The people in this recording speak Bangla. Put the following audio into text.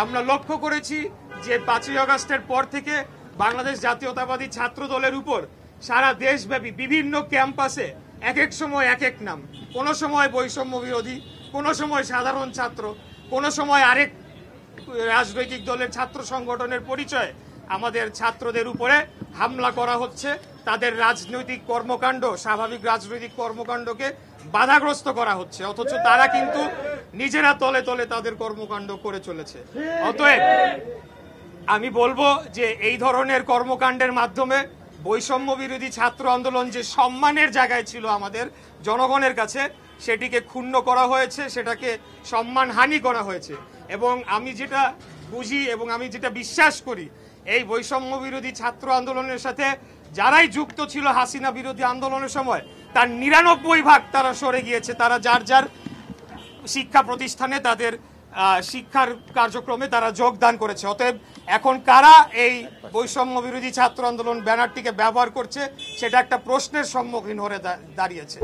আমরা লক্ষ্য করেছি যে 5ই আগস্টের পর থেকে বাংলাদেশ জাতীয়তাবাদী ছাত্র দলের উপর সারা দেশব্যাপী বিভিন্ন ক্যাম্পাসে এক এক সময় এক এক নাম, কোনো সময় বৈষম্য বিরোধী, কোনো সময় সাধারণ ছাত্র, কোনো সময় আরেক রাজনৈতিক দলের ছাত্র সংগঠনের পরিচয়ে আমাদের ছাত্রদের উপরে হামলা করা হচ্ছে। তাদের রাজনৈতিক কর্মকাণ্ড, স্বাভাবিক রাজনৈতিক কর্মকাণ্ডকে বাধাগ্রস্ত করা হচ্ছে, অথচ তারা কিন্তু নিজেরা তলে তলে তাদের কর্মকাণ্ড করে চলেছে। অতএব আমি বলবো যে এই ধরনের কর্মকাণ্ডের মাধ্যমে বৈষম্য বিরোধী ছাত্র আন্দোলন যে সম্মানের জায়গায় ছিল আমাদের জনগণের কাছে, সেটিকে ক্ষুণ্ণ করা হয়েছে, সেটাকে সম্মানহানি করা হয়েছে। এবং আমি যেটা বুঝি এবং আমি যেটা বিশ্বাস করি, এই বৈষম্য বিরোধী ছাত্র আন্দোলনের সাথে যারাই যুক্ত ছিল হাসিনা বিরোধী আন্দোলনের সময়, তার ৯৯% তারা সরে গিয়েছে। তারা যার যার শিক্ষা প্রতিষ্ঠানে তাদের শিক্ষার কার্যক্রমে তারা যোগদান করেছে। অতএব এখন কারা এই বৈষম্য বিরোধী ছাত্র আন্দোলন ব্যানারটিকে ব্যবহার করছে, সেটা একটা প্রশ্নের সম্মুখীন হয়ে দাঁড়িয়েছে।